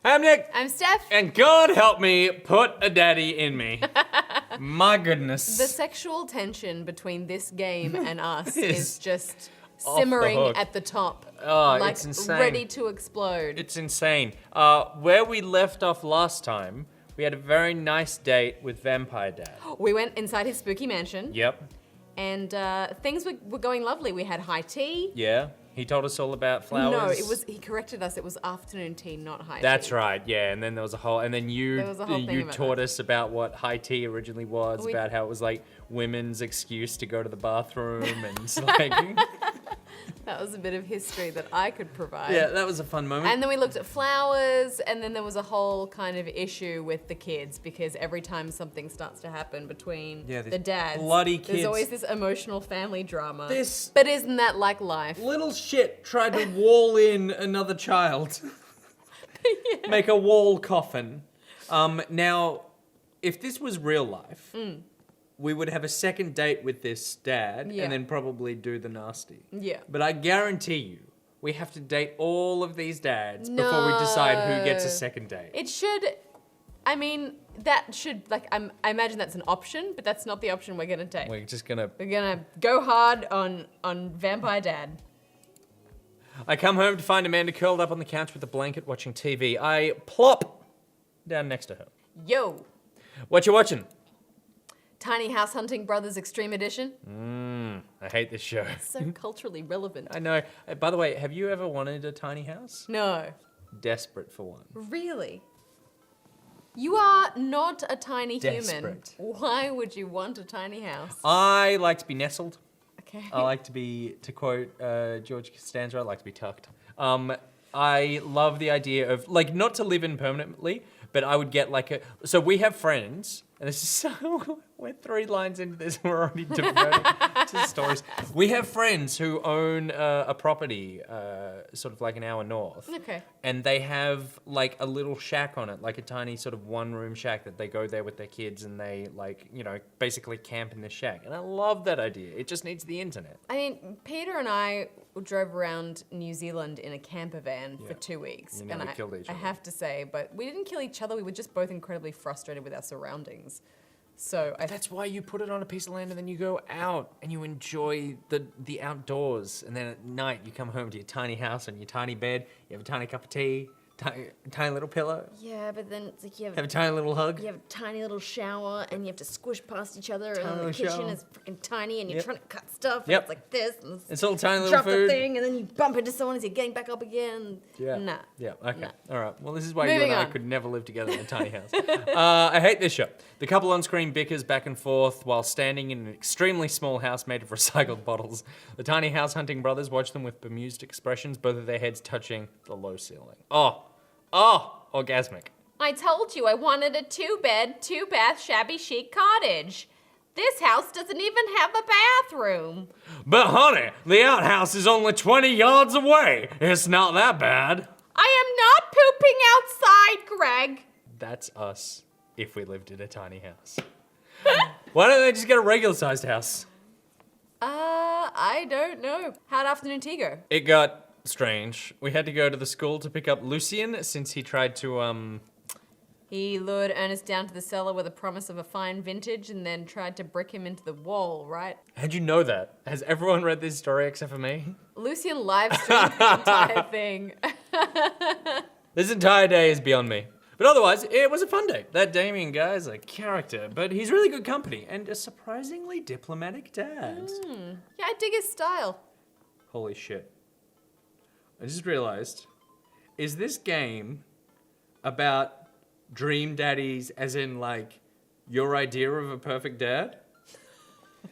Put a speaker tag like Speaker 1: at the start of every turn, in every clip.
Speaker 1: I'm Nick.
Speaker 2: I'm Steph.
Speaker 1: And God help me put a daddy in me. My goodness.
Speaker 2: The sexual tension between this game and us is just
Speaker 1: off
Speaker 2: simmering
Speaker 1: the hook.
Speaker 2: at the top.
Speaker 1: Oh,
Speaker 2: like
Speaker 1: it's insane.
Speaker 2: ready to explode.
Speaker 1: It's insane. Where we left off last time, we had a very nice date with Vampire Dad.
Speaker 2: We went inside his spooky mansion.
Speaker 1: Yep.
Speaker 2: And things were going lovely. We had high tea.
Speaker 1: Yeah. He told us all about flowers.
Speaker 2: No, he corrected us. It was afternoon tea, not high tea.
Speaker 1: That's right, yeah. And then there was a whole, and then you
Speaker 2: thing about
Speaker 1: taught
Speaker 2: that.
Speaker 1: us about what high tea originally was, about how it was like women's excuse to go to the bathroom and like.
Speaker 2: That was a bit of history that I could provide.
Speaker 1: Yeah, that was a fun moment.
Speaker 2: And then we looked at flowers, and then there was a whole kind of issue with the kids because every time something starts to happen between the dads,
Speaker 1: bloody kids.
Speaker 2: There's always this emotional family drama.
Speaker 1: This-
Speaker 2: but isn't that like life?
Speaker 1: Little shit tried to wall in another child.
Speaker 2: Yeah.
Speaker 1: Make a wall coffin. Now, if this was real life, we would have a second date with this dad
Speaker 2: Yeah.
Speaker 1: and then probably do the nasty.
Speaker 2: Yeah.
Speaker 1: But I guarantee you, we have to date all of these dads before we decide who gets a second date.
Speaker 2: It should. I mean, that should I imagine that's an option, but that's not the option we're gonna take.
Speaker 1: We're just gonna...
Speaker 2: We're gonna go hard on Vampire Dad.
Speaker 1: I come home to find Amanda curled up on the couch with a blanket watching TV. I plop down next to her.
Speaker 2: Yo.
Speaker 1: What you watching?
Speaker 2: Tiny House Hunting Brothers Extreme Edition.
Speaker 1: I hate this show.
Speaker 2: So culturally relevant.
Speaker 1: I know. By the way, have you ever wanted a tiny house?
Speaker 2: No.
Speaker 1: Desperate for one.
Speaker 2: Really? You are not a tiny human.
Speaker 1: Desperate.
Speaker 2: Why would you want a tiny house?
Speaker 1: I like to be nestled.
Speaker 2: Okay.
Speaker 1: I like to be, to quote George Costanza, I like to be tucked. I love the idea of, like, not to live in permanently, but I would get like a, so we have friends, and this is so, we're 3 lines into this, we're already diverting to stories. We have friends who own a property, sort of like an hour north.
Speaker 2: Okay.
Speaker 1: And they have like a little shack on it, like a tiny sort of 1-room shack that they go there with their kids and they like, you know, basically camp in the shack. And I love that idea. It just needs the internet.
Speaker 2: I mean, Peter and I drove around New Zealand in a camper van for 2 weeks.
Speaker 1: You nearly
Speaker 2: and
Speaker 1: killed each
Speaker 2: I
Speaker 1: other.
Speaker 2: have to say, but we didn't kill each other. We were just both incredibly frustrated with our surroundings. So
Speaker 1: That's why you put it on a piece of land and then you go out and you enjoy the outdoors. And then at night you come home to your tiny house and your tiny bed. You have a tiny cup of tea, tiny little pillow.
Speaker 2: yeah, but then it's like you
Speaker 1: Have a tiny little hug.
Speaker 2: you have a tiny little shower and you have to squish past each other and
Speaker 1: Tiny
Speaker 2: the
Speaker 1: little
Speaker 2: kitchen
Speaker 1: shower.
Speaker 2: is freaking tiny and you're
Speaker 1: Yep.
Speaker 2: trying to cut stuff and
Speaker 1: Yep.
Speaker 2: it's like this and
Speaker 1: It's all tiny little
Speaker 2: drop
Speaker 1: food.
Speaker 2: the thing and then you bump into someone as you're getting back up again.
Speaker 1: Yeah.
Speaker 2: Nah.
Speaker 1: Yeah, okay.
Speaker 2: Nah.
Speaker 1: All right. Well, this is why you
Speaker 2: Moving
Speaker 1: and I
Speaker 2: on.
Speaker 1: could never live together in a tiny house. I hate this show. The couple on screen bickers back and forth while standing in an extremely small house made of recycled bottles. The tiny house hunting brothers watch them with bemused expressions, both of their heads touching the low ceiling. Oh, orgasmic.
Speaker 2: I told you I wanted a 2-bed, 2-bath, shabby chic cottage. This house doesn't even have a bathroom.
Speaker 1: But honey, the outhouse is only 20 yards away. It's not that bad.
Speaker 2: I am not pooping outside, Greg.
Speaker 1: That's us if we lived in a tiny house. Why don't they just get a regular sized house?
Speaker 2: I don't know. How'd afternoon tea go?
Speaker 1: It got strange. We had to go to the school to pick up Lucien since he tried to,
Speaker 2: He lured Ernest down to the cellar with a promise of a fine vintage and then tried to brick him into the wall, right?
Speaker 1: How'd you know that? Has everyone read this story except for me?
Speaker 2: Lucien live streamed the entire thing.
Speaker 1: This entire day is beyond me. But otherwise, it was a fun day. That Damien guy is a character, but he's really good company and a surprisingly diplomatic dad.
Speaker 2: Yeah, I dig his style.
Speaker 1: Holy shit. I just realized, is this game about dream daddies as in like your idea of a perfect dad?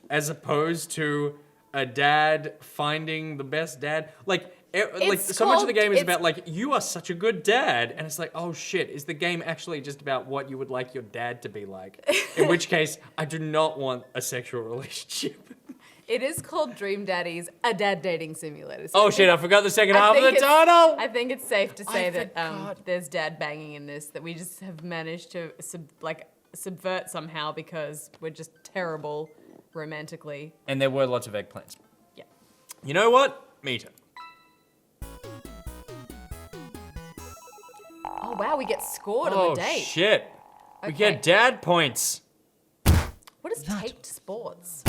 Speaker 1: As opposed to a dad finding the best dad? Like so much of the game is about like, you are such a good dad. And it's like, oh shit, is the game actually just about what you would like your dad to be like? In which case, I do not want a sexual relationship.
Speaker 2: It is called Dream Daddies, a dad dating simulator. So
Speaker 1: Oh shit, I forgot the second half of
Speaker 2: think
Speaker 1: the
Speaker 2: it's-
Speaker 1: title!
Speaker 2: I think it's safe to say that
Speaker 1: forgot.
Speaker 2: there's dad banging in this, that we just have managed to subvert somehow because we're just terrible romantically.
Speaker 1: And there were lots of eggplants.
Speaker 2: Yeah.
Speaker 1: You know what? Me too.
Speaker 2: Oh, wow, we get scored on
Speaker 1: Oh,
Speaker 2: the date.
Speaker 1: shit. We
Speaker 2: Okay.
Speaker 1: get dad points.
Speaker 2: What is taped sports?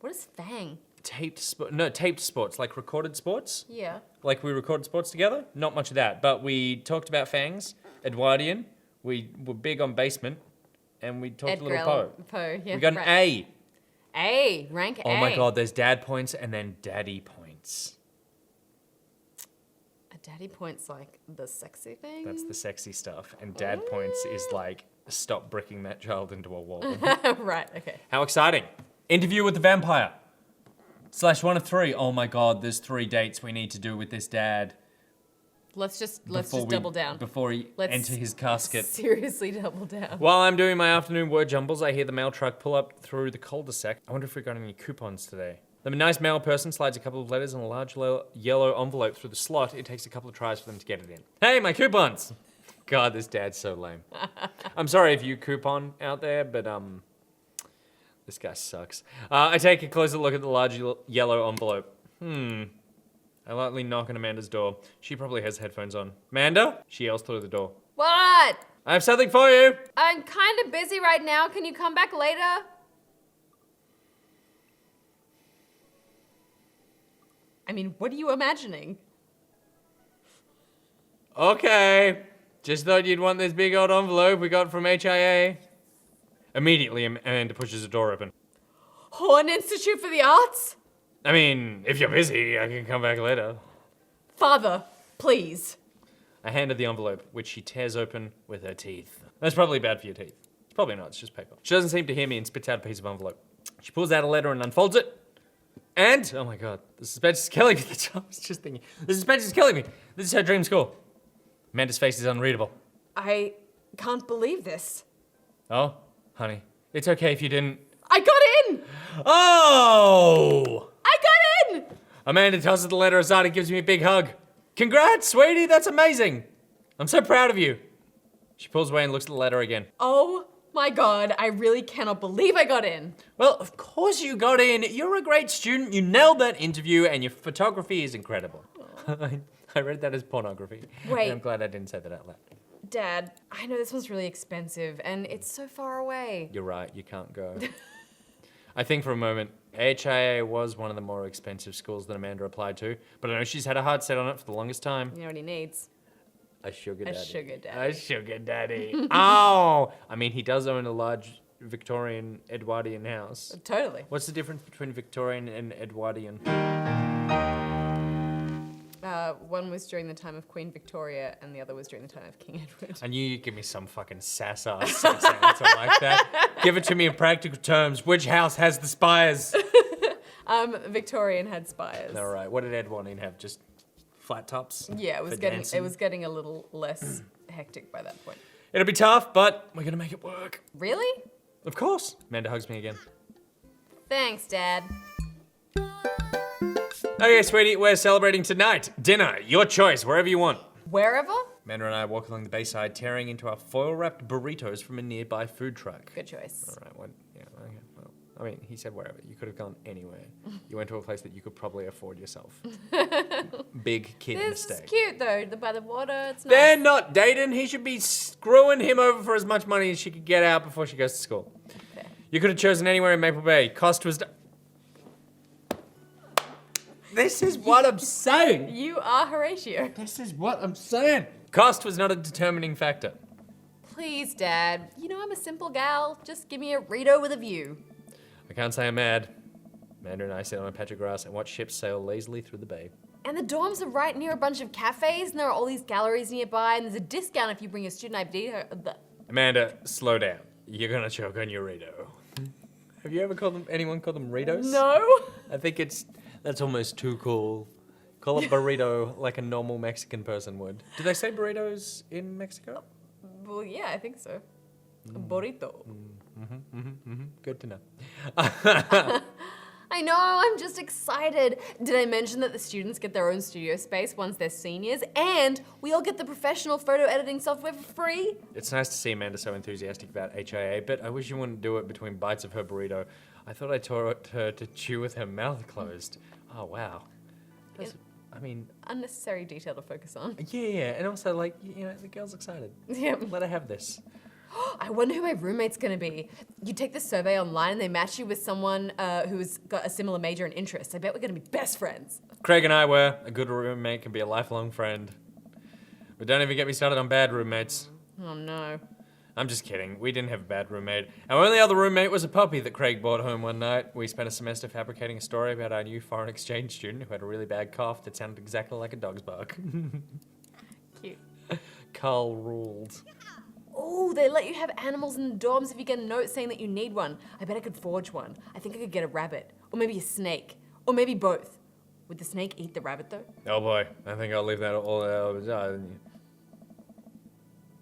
Speaker 2: What is Fang?
Speaker 1: Taped sports, like recorded sports.
Speaker 2: Yeah.
Speaker 1: Like we recorded sports together. Not much of that, but we talked about Fangs, Edwardian. We were big on basement, and we talked a little
Speaker 2: Poe, yeah.
Speaker 1: We got an A.
Speaker 2: A, rank A.
Speaker 1: Oh my god, there's dad points and then daddy points.
Speaker 2: A daddy point's like the sexy thing?
Speaker 1: That's the sexy stuff. And dad points is like, stop bricking that child into a wall.
Speaker 2: Right, okay.
Speaker 1: How exciting. Interview with the vampire. /1 of 3. Oh my god, there's 3 dates we need to do with this dad.
Speaker 2: Let's just double down.
Speaker 1: Before he enter his casket.
Speaker 2: Seriously double down.
Speaker 1: While I'm doing my afternoon word jumbles, I hear the mail truck pull up through the cul-de-sac. I wonder if we got any coupons today. The nice mail person slides a couple of letters in a large yellow envelope through the slot. It takes a couple of tries for them to get it in. Hey, my coupons! God, this dad's so lame. I'm sorry if you coupon out there, but this guy sucks. I take a closer look at the large yellow envelope. I lightly knock on Amanda's door. She probably has headphones on. Amanda? She yells through the door.
Speaker 2: What?
Speaker 1: I have something for you!
Speaker 2: I'm kind of busy right now. Can you come back later? I mean, what are you imagining?
Speaker 1: Okay. Just thought you'd want this big old envelope we got from HIA. Immediately, Amanda pushes the door open.
Speaker 2: Horn Institute for the Arts?
Speaker 1: I mean, if you're busy, I can come back later.
Speaker 2: Father, please.
Speaker 1: I hand her the envelope, which she tears open with her teeth. That's probably bad for your teeth. It's probably not, it's just paper. She doesn't seem to hear me and spits out a piece of envelope. She pulls out a letter and unfolds it. And, oh my god, the suspense is killing me. I was just thinking, the suspense is killing me. This is her dream school. Amanda's face is unreadable.
Speaker 2: I can't believe this.
Speaker 1: Oh, honey, it's okay if you didn't.
Speaker 2: I got in!
Speaker 1: Oh!
Speaker 2: I got in!
Speaker 1: Amanda tosses the letter aside and gives me a big hug. Congrats, sweetie, that's amazing. I'm so proud of you. She pulls away and looks at the letter again.
Speaker 2: Oh my god, I really cannot believe I got in.
Speaker 1: Well, of course you got in. You're a great student. You nailed that interview and your photography is incredible. I read that as pornography.
Speaker 2: Wait.
Speaker 1: And I'm glad I didn't say that out loud.
Speaker 2: Dad, I know this one's really expensive and it's so far away.
Speaker 1: You're right, you can't go. I think for a moment, HIA was one of the more expensive schools that Amanda applied to, but I know she's had a hard set on it for the longest time.
Speaker 2: You know what he needs?
Speaker 1: A sugar daddy.
Speaker 2: A sugar daddy.
Speaker 1: A sugar daddy. Oh! I mean, he does own a large Victorian Edwardian house.
Speaker 2: Totally.
Speaker 1: What's the difference between Victorian and Edwardian?
Speaker 2: One was during the time of Queen Victoria and the other was during the time of King Edward.
Speaker 1: I knew you'd give me some fucking sass-ass sex answer like that. Give it to me in practical terms. Which house has the spires?
Speaker 2: Victorian had spires.
Speaker 1: All right. What did Edwardian have? Just flat tops?
Speaker 2: Yeah, it was
Speaker 1: for
Speaker 2: getting
Speaker 1: dancing?
Speaker 2: it was getting a little less hectic by that point.
Speaker 1: It'll be tough, but we're gonna make it work.
Speaker 2: Really?
Speaker 1: Of course. Amanda hugs me again.
Speaker 2: Thanks, Dad.
Speaker 1: Okay, sweetie, we're celebrating tonight. Dinner, your choice, wherever you want.
Speaker 2: Wherever?
Speaker 1: Amanda and I walk along the bayside, tearing into our foil-wrapped burritos from a nearby food truck.
Speaker 2: Good choice.
Speaker 1: All right, what? Yeah, okay. Well, I mean, he said wherever. You could have gone anywhere. You went to a place that you could probably afford yourself. Big kid
Speaker 2: This
Speaker 1: mistake.
Speaker 2: is cute though, by the water, it's nice.
Speaker 1: They're not dating. He should be screwing him over for as much money as she could get out before she goes to school.
Speaker 2: Okay.
Speaker 1: You could have chosen anywhere in Maple Bay. Cost was... This is what I'm saying.
Speaker 2: You are Horatio.
Speaker 1: This is what I'm saying. Cost was not a determining factor.
Speaker 2: Please, Dad. You know I'm a simple gal. Just give me a Rito with a view.
Speaker 1: I can't say I'm mad. Amanda and I sit on a patch of grass and watch ships sail lazily through the bay.
Speaker 2: And the dorms are right near a bunch of cafes, and there are all these galleries nearby, and there's a discount if you bring a student ID.
Speaker 1: Amanda, slow down. You're gonna choke on your Rito. Have you ever anyone called them Ritos?
Speaker 2: No.
Speaker 1: I think that's almost too cool. Call it burrito like a normal Mexican person would. Do they say burritos in Mexico?
Speaker 2: Well, yeah, I think so. A burrito.
Speaker 1: Good to know.
Speaker 2: I know, I'm just excited. Did I mention that the students get their own studio space once they're seniors, and we all get the professional photo editing software for free?
Speaker 1: It's nice to see Amanda so enthusiastic about HIA, but I wish you wouldn't do it between bites of her burrito. I thought I taught her to chew with her mouth closed. Oh, wow. I mean,
Speaker 2: Unnecessary detail to focus on.
Speaker 1: yeah, and also like, the girl's excited.
Speaker 2: Yeah.
Speaker 1: Let her have this.
Speaker 2: I wonder who my roommate's gonna be. You take the survey online and they match you with someone who's got a similar major and interest. I bet we're gonna be best friends.
Speaker 1: Craig and I were. A good roommate can be a lifelong friend. But don't even get me started on bad roommates.
Speaker 2: Oh no.
Speaker 1: I'm just kidding. We didn't have a bad roommate. Our only other roommate was a puppy that Craig brought home one night. We spent a semester fabricating a story about our new foreign exchange student who had a really bad cough that sounded exactly like a dog's bark.
Speaker 2: Cute.
Speaker 1: Carl ruled.
Speaker 2: Oh, they let you have animals in the dorms if you get a note saying that you need one. I bet I could forge one. I think I could get a rabbit. Or maybe a snake. Or maybe both. Would the snake eat the rabbit though?
Speaker 1: Oh boy, I think I'll leave that all out.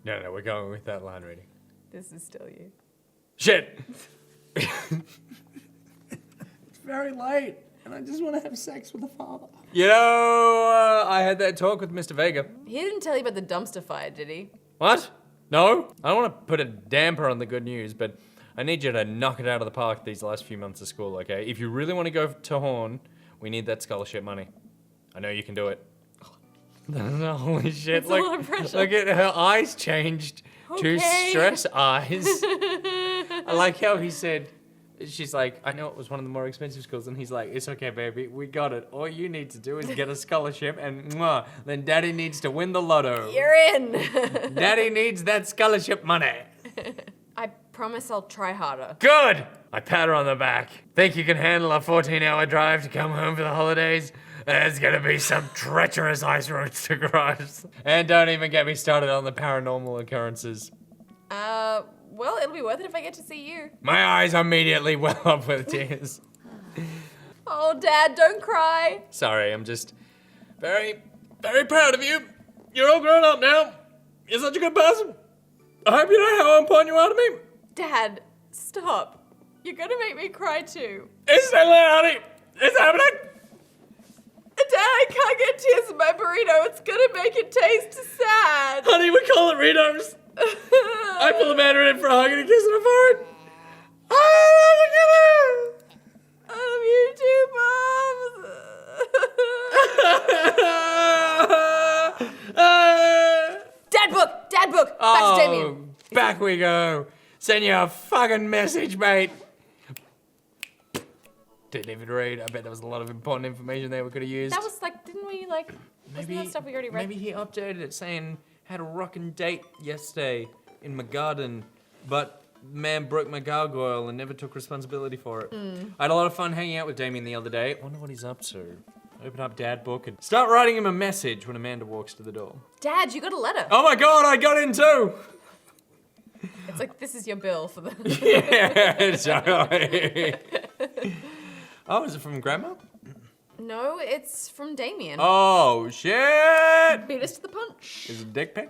Speaker 1: No, we're going with that line reading.
Speaker 2: This is still you.
Speaker 1: Shit! It's very late, and I just want to have sex with the father. I had that talk with Mr. Vega.
Speaker 2: He didn't tell you about the dumpster fire, did he?
Speaker 1: What? No? I don't want to put a damper on the good news, but I need you to knock it out of the park these last few months of school, okay? If you really want to go to Horn, we need that scholarship money. I know you can do it. Holy shit,
Speaker 2: That's a lot of pressure.
Speaker 1: look at her eyes changed to stress eyes. I like how he said, she's like, I know it was one of the more expensive schools, and he's like, it's okay, baby, we got it. All you need to do is get a scholarship, and then Daddy needs to win the lotto.
Speaker 2: You're in!
Speaker 1: Daddy needs that scholarship money.
Speaker 2: I promise I'll try harder.
Speaker 1: Good! I pat her on the back. Think you can handle a 14-hour drive to come home for the holidays? There's gonna be some treacherous ice roads to cross. And don't even get me started on the paranormal occurrences.
Speaker 2: Well, it'll be worth it if I get to see you.
Speaker 1: My eyes immediately well up with tears.
Speaker 2: Oh, Dad, don't cry.
Speaker 1: Sorry, I'm just very, very proud of you. You're all grown up now. You're such a good person. I hope you know how important you are to me.
Speaker 2: Dad, stop. You're gonna make me cry too.
Speaker 1: It's honey. It's happening.
Speaker 2: Dad, I can't get tears in my burrito. It's gonna make it taste sad.
Speaker 1: Honey, we call it Ritos. I pull the mandarin in for a hug and a kiss on the forehead. I
Speaker 2: love you too, Moms. Dad book. Back to Damien.
Speaker 1: Back we go. Send you a fucking message, mate. Didn't even read. I bet there was a lot of important information there we could have used.
Speaker 2: That was like, didn't we like, wasn't that stuff we already read?
Speaker 1: Maybe he updated it saying, had a rockin' date yesterday in my garden, but man broke my gargoyle and never took responsibility for it. I had a lot of fun hanging out with Damien the other day. Wonder what he's up to. Open up Dad book and start writing him a message when Amanda walks to the door.
Speaker 2: Dad, you got a letter.
Speaker 1: Oh my God, I got in too.
Speaker 2: It's like, this is your bill for the...
Speaker 1: Yeah, totally. Oh, is it from Grandma?
Speaker 2: No, it's from Damien.
Speaker 1: Oh, shit!
Speaker 2: Beat us to the punch.
Speaker 1: Is it a dick pic?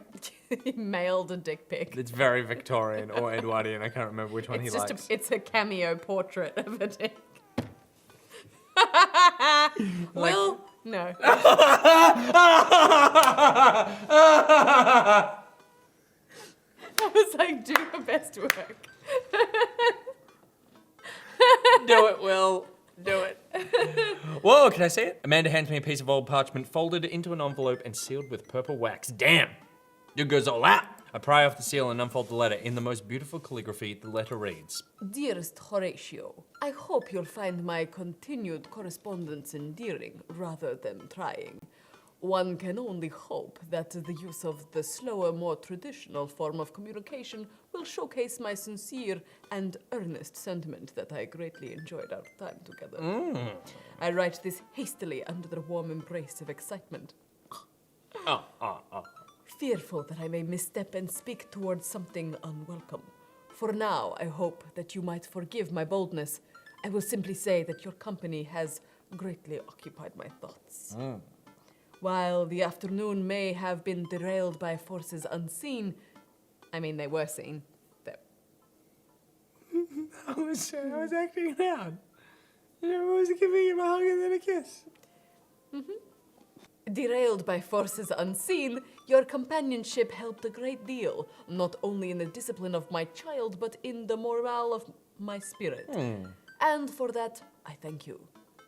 Speaker 2: He mailed a dick pic.
Speaker 1: It's very Victorian or Edwardian. I can't remember which one he likes.
Speaker 2: It's a cameo portrait of a dick. Well, no. I was like, do your best work.
Speaker 1: Do it, Will. Do it. Whoa, can I see it? Amanda hands me a piece of old parchment folded into an envelope and sealed with purple wax. Damn! You goes all out. I pry off the seal and unfold the letter. In the most beautiful calligraphy, the letter reads,
Speaker 2: Dearest Horatio, I hope you'll find my continued correspondence endearing rather than trying. One can only hope that the use of the slower, more traditional form of communication will showcase my sincere and earnest sentiment that I greatly enjoyed our time together. I write this hastily under the warm embrace of excitement. Fearful that I may misstep and speak towards something unwelcome. For now, I hope that you might forgive my boldness. I will simply say that your company has greatly occupied my thoughts. While the afternoon may have been derailed by forces unseen, I mean, they were seen.
Speaker 1: I was acting out. I was giving him a hug and then a kiss.
Speaker 2: Derailed by forces unseen, your companionship helped a great deal, not only in the discipline of my child, but in the morale of my spirit. And for that, I thank you.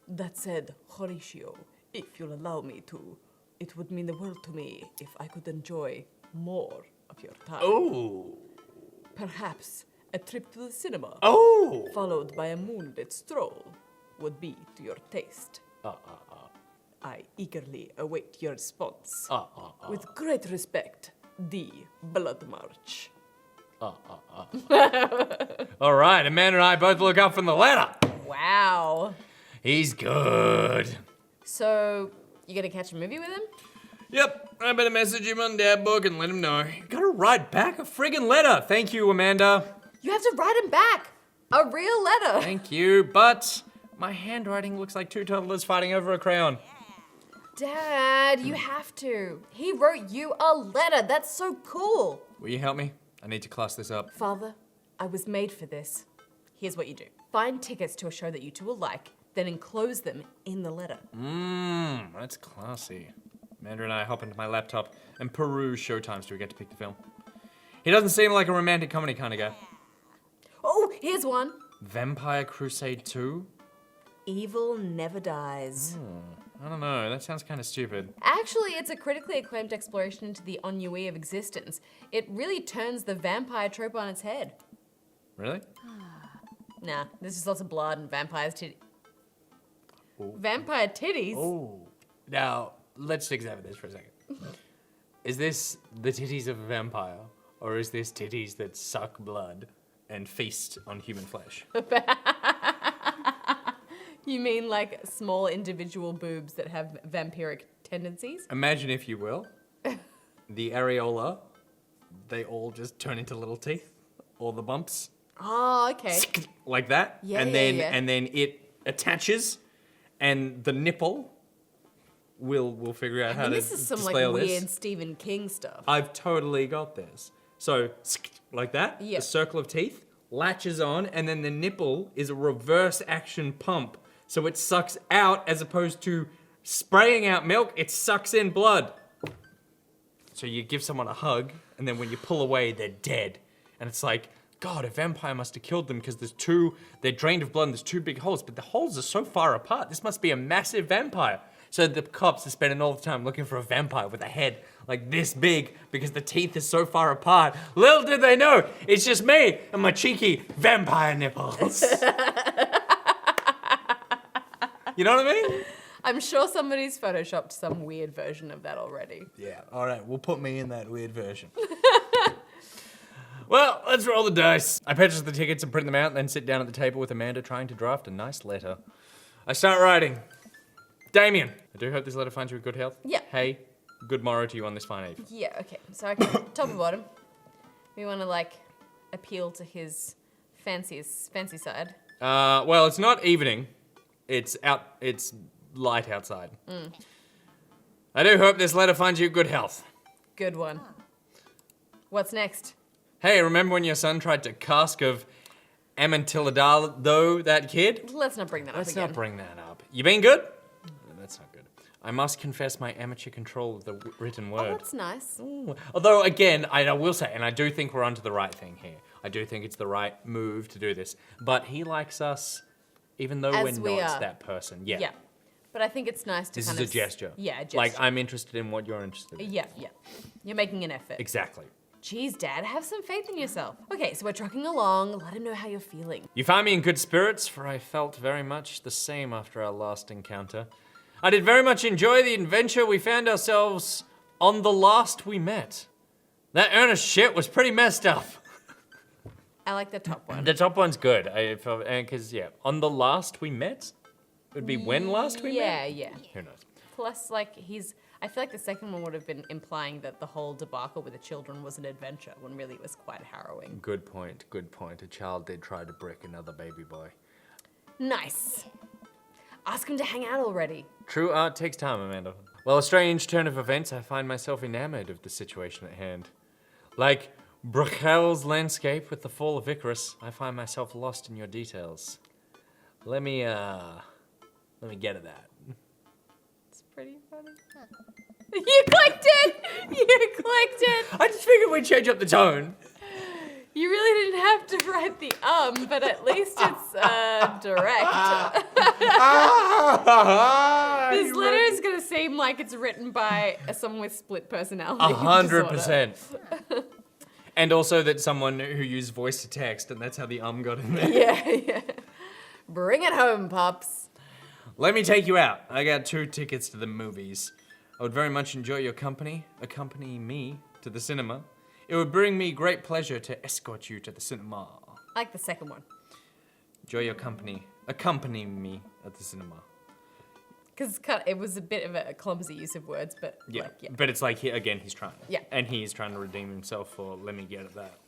Speaker 2: That said, Horatio, If you'll allow me to, it would mean the world to me if I could enjoy more of your time.
Speaker 1: Oh.
Speaker 2: Perhaps a trip to the cinema,
Speaker 1: Oh.
Speaker 2: followed by a moonlit stroll, would be to your taste. I eagerly await your response. With great respect, the Blood March.
Speaker 1: All right, Amanda and I both look up from the letter.
Speaker 2: Wow.
Speaker 1: He's good.
Speaker 2: So, you gonna catch a movie with him?
Speaker 1: Yep, I better message him on Dad Book and let him know. You gotta write back a friggin' letter. Thank you, Amanda.
Speaker 2: You have to write him back. A real letter.
Speaker 1: Thank you, but my handwriting looks like two toddlers fighting over a crayon.
Speaker 2: Dad, you have to. He wrote you a letter. That's so cool.
Speaker 1: Will you help me? I need to class this up.
Speaker 2: Father, I was made for this. Here's what you do. Find tickets to a show that you two will like, then enclose them in the letter.
Speaker 1: That's classy. Amanda and I hop into my laptop and peruse showtimes till we get to pick the film. He doesn't seem like a romantic comedy kind of guy.
Speaker 2: Oh, here's one.
Speaker 1: Vampire Crusade 2?
Speaker 2: Evil never dies.
Speaker 1: I don't know, that sounds kind of stupid.
Speaker 2: Actually, it's a critically acclaimed exploration into the ennui of existence. It really turns the vampire trope on its head.
Speaker 1: Really?
Speaker 2: Nah, there's just lots of blood and vampire titties.
Speaker 1: Oh. Now, let's examine this for a second. Is this the titties of a vampire? Or is this titties that suck blood and feast on human flesh?
Speaker 2: You mean like small individual boobs that have vampiric tendencies?
Speaker 1: Imagine, if you will, the areola, they all just turn into little teeth. All the bumps.
Speaker 2: Oh, okay.
Speaker 1: Like that.
Speaker 2: Yeah,
Speaker 1: and
Speaker 2: yeah.
Speaker 1: then it attaches, and the nipple will figure out how to
Speaker 2: This is some like
Speaker 1: display all
Speaker 2: weird
Speaker 1: this.
Speaker 2: Stephen King stuff.
Speaker 1: I've totally got this. So, like that,
Speaker 2: Yeah.
Speaker 1: the circle of teeth latches on, and then the nipple is a reverse action pump. So it sucks out as opposed to spraying out milk, it sucks in blood. So you give someone a hug, and then when you pull away, they're dead. And it's like, God, a vampire must have killed them because they're drained of blood and there's two big holes, but the holes are so far apart. This must be a massive vampire. So the cops are spending all the time looking for a vampire with a head like this big because the teeth are so far apart. Little did they know, it's just me and my cheeky vampire nipples. You know what I mean?
Speaker 2: I'm sure somebody's photoshopped some weird version of that already.
Speaker 1: Yeah, all right, we'll put me in that weird version. Well, let's roll the dice. I purchase the tickets and print them out and then sit down at the table with Amanda trying to draft a nice letter. I start writing. Damien, I do hope this letter finds you in good health.
Speaker 2: Yeah.
Speaker 1: Hey, good morrow to you on this fine eve.
Speaker 2: Yeah, okay. So, okay, top and bottom. We want to, like, appeal to his fancy side.
Speaker 1: Well, it's not evening. It's light outside. I do hope this letter finds you in good health.
Speaker 2: Good one. What's next?
Speaker 1: Hey, remember when your son tried to cask of Amontillado, that kid?
Speaker 2: Let's not bring that up
Speaker 1: Let's
Speaker 2: again.
Speaker 1: not bring that up. You been good? No, that's not good. I must confess my amateur control of the written
Speaker 2: Oh,
Speaker 1: word.
Speaker 2: that's nice.
Speaker 1: Ooh. Although, again, I will say, and I do think we're onto the right thing here. I do think it's the right move to do this. But he likes us, even though
Speaker 2: As
Speaker 1: we're
Speaker 2: we
Speaker 1: not
Speaker 2: are.
Speaker 1: that person. Yeah.
Speaker 2: Yeah. But I think it's nice to
Speaker 1: This
Speaker 2: kind
Speaker 1: is
Speaker 2: of...
Speaker 1: a gesture.
Speaker 2: Yeah, a gesture.
Speaker 1: Like, I'm interested in what you're interested in.
Speaker 2: Yeah. You're making an effort.
Speaker 1: Exactly.
Speaker 2: Jeez, Dad, have some faith in yourself. Okay, so we're trucking along. Let him know how you're feeling.
Speaker 1: You find me in good spirits, for I felt very much the same after our last encounter. I did very much enjoy the adventure we found ourselves on the last we met. That earnest shit was pretty messed up.
Speaker 2: I like the top one.
Speaker 1: The top one's good. Because, yeah, on the last we met? It would be when last we met?
Speaker 2: Yeah.
Speaker 1: Who knows?
Speaker 2: Plus, like, I feel like the second one would have been implying that the whole debacle with the children was an adventure, when really it was quite harrowing.
Speaker 1: Good point. A child did try to brick another baby boy.
Speaker 2: Nice. Ask him to hang out already.
Speaker 1: True art takes time, Amanda. Well, a strange turn of events, I find myself enamored of the situation at hand. Like Brachel's landscape with the fall of Icarus, I find myself lost in your details. Let me get at that.
Speaker 2: It's pretty funny. You clicked it!
Speaker 1: I just figured we'd change up the tone.
Speaker 2: You really didn't have to write the but at least it's direct. This letter is gonna seem like it's written by someone with split personality.
Speaker 1: 100%. And also that someone who used voice to text, and that's how the got in there.
Speaker 2: Yeah. Bring it home, Pops.
Speaker 1: Let me take you out. I got 2 tickets to the movies. I would very much enjoy your company. Accompany me to the cinema. It would bring me great pleasure to escort you to the cinema.
Speaker 2: I like the second one.
Speaker 1: Enjoy your company. Accompany me at the cinema.
Speaker 2: Because it was a bit of a clumsy use of words, but
Speaker 1: Yeah, but it's like, he's trying.
Speaker 2: Yeah.
Speaker 1: And he's trying to redeem himself for, let me get at that.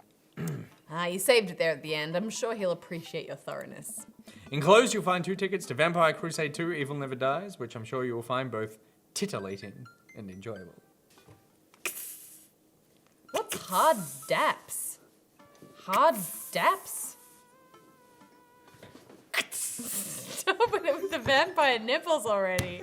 Speaker 2: You saved it there at the end. I'm sure he'll appreciate your thoroughness.
Speaker 1: Enclosed, you'll find 2 tickets to Vampire Crusade 2, Evil Never Dies, which I'm sure you will find both titillating and enjoyable.
Speaker 2: What's hard daps? Hard daps? Stop with it with the vampire nipples already.